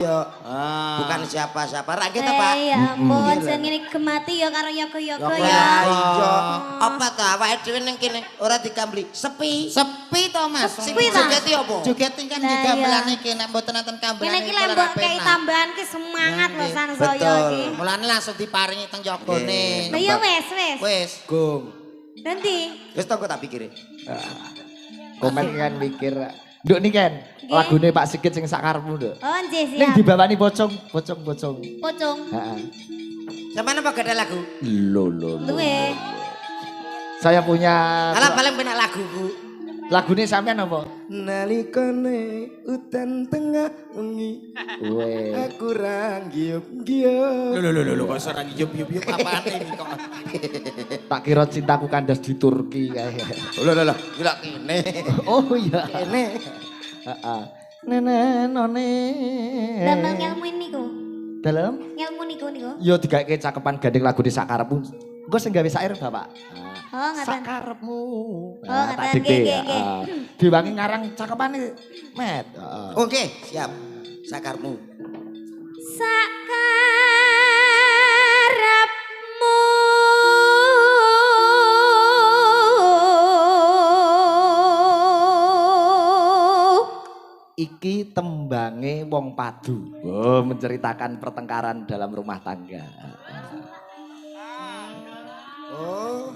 Bukan siapa-siapa ra kita Pak. Ya ampun, sing ngene gemati ya karo yoga-yoga ya. Iya. Apa ta awake dhewe ning kene ora dikambli sepi. Sepi to Mas. Sepi ta? Joget apa? Joget kan digambelan iki nek mboten enten kambelan. Kene iki lek mbok kei tambahan ki semangat lho san saya iki. Mulane langsung diparingi teng yogane. Lah ya wis. Wis. Gong. Nanti. Wis tak tak pikire. Komen kan mikir. Nduk nih kan, lagune Pak Sigit sing sak karepmu nduk. Oh nggih Ning siap. dibawani pocong. Pocong. Heeh. Sampeyan apa gak ada lagu? Lho. Duwe. Saya punya Alah paling penak laguku. lagune sampean apa? Nalikane udan tengah wengi Weh. aku ra ngiyup-ngiyup. Lho kok ora ngiyup-ngiyup apaan ini kok. Tak kira cintaku kandas di Turki kae. Lho gila kene. Oh iya. Kene. Heeh. Nenenone. Damel ngelmu niku. Dalam? Ngelmu niku. Yo digawe cakepan gandeng lagune sak karepmu. Engko sing gawe sair Bapak. Oh ngaten. Sakarepmu. Oh, Tak ngaten, dikte. nggih. Diwangi ngarang cakepane Met. Heeh. Oke, siap. Sakarmu. Sakarepmu Iki tembange wong padu. Oh, menceritakan pertengkaran dalam rumah tangga. Oh,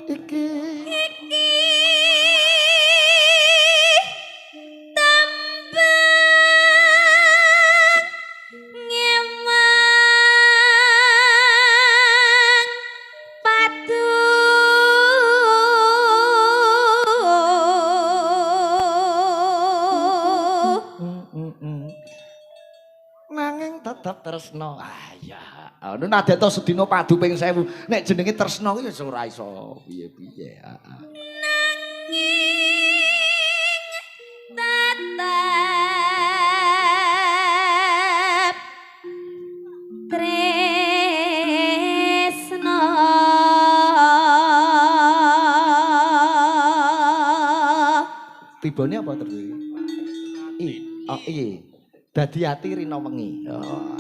Iki ngemang padu nanging tetep tresno. Ah ya. Anu nade to sedina padu ping 1000. Nek jenenge tresno kuwi wis ora iso piye-piye. Heeh. tetep tresno Tibane apa terus? Oh iya. Dadi ati rina wengi. Oh.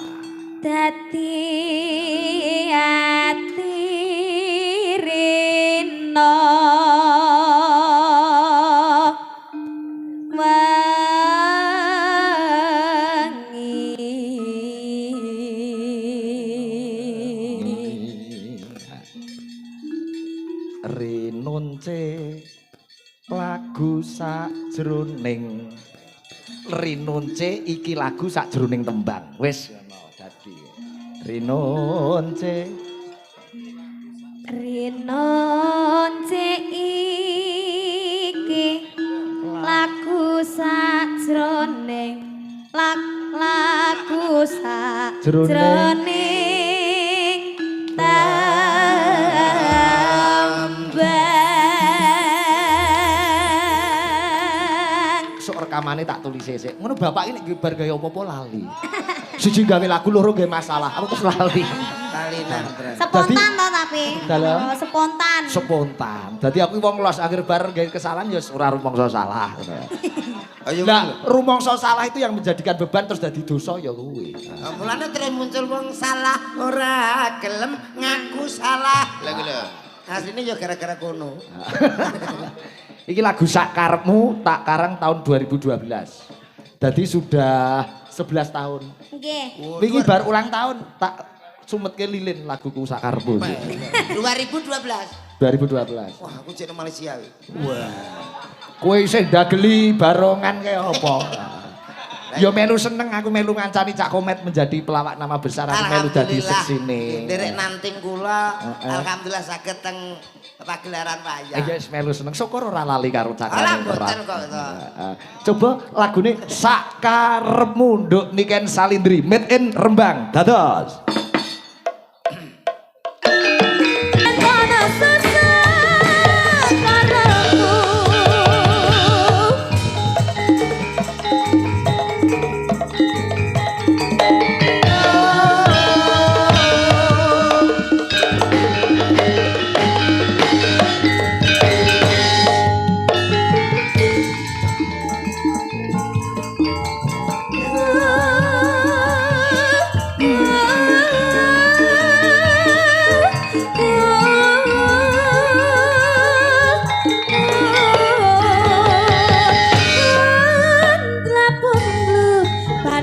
dadi ati rina Rinunce lagu sajroning Rinunce iki lagu sajroning tembang. Wis ngono dadi. Rinunce iki lagu sajroning lagu sajroning tembang. sok rekamane tak tulis sik. Ngono bapak ini bar gaya apa-apa lali. Siji gawe lagu loro gawe masalah. Aku terus lali. kalinan. Spontan toh tapi. Dalam? Oh, spontan. Spontan. Dadi aku wong los akhir bar gawe kesalahan ya ora rumangsa salah. Ayo. Nah, rumangsa salah itu yang menjadikan beban terus dadi dosa ya kuwi. Mulane terus muncul wong salah ora gelem ngaku salah. Lah lho. Asline ya gara-gara kono. Iki lagu Sakarepmu tak karang tahun 2012. Jadi sudah 11 tahun. Nggih. Wingi bar ulang tahun tak sumetke lilin laguku Sakarepmu. 2012. 2012. Wah, aku cek nang Malaysia. Kowe isih ndageli barongan kaya apa? Ya melu seneng aku melu ngancani Cak Komet menjadi pelawak nama besar aku melu dadi seksine. Derek nanting kula alhamdulillah saged teng pagelaran wayang. Ya wis melu seneng syukur ora lali karo Cak Alah Komet. mboten kok to. Coba lagune Sakarepmu Nduk Niken Salindri made in Rembang. Dados. Kono susah karepku.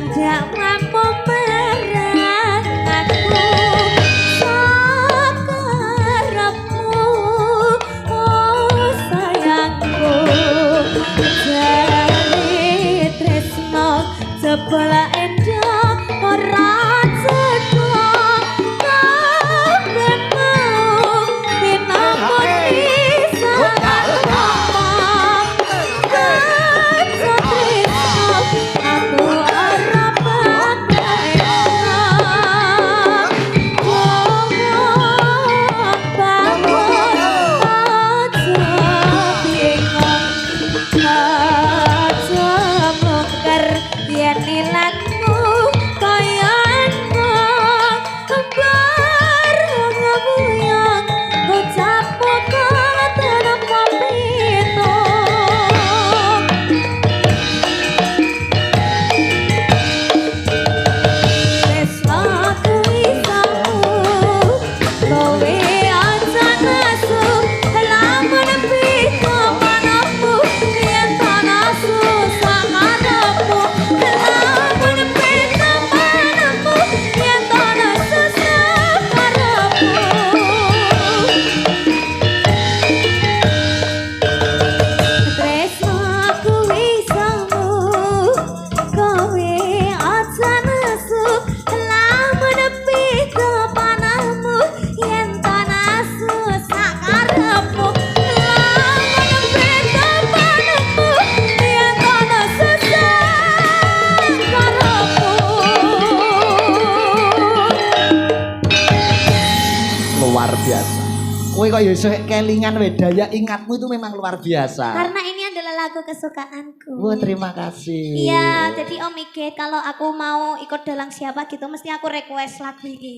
ndak mampu merangatku sakarepmu oh sayangku jare tresno sebelah endah ora cedhak kabehmu dinamon bisa aku arep luar biasa. Kowe kok ya iso kelingan wedaya ingatmu itu memang luar biasa. karena ini adalah lagu kesukaanku. Wah, terima kasih. Iya, jadi Om Ige kalau aku mau ikut dalang siapa gitu mesti aku request lagu ini.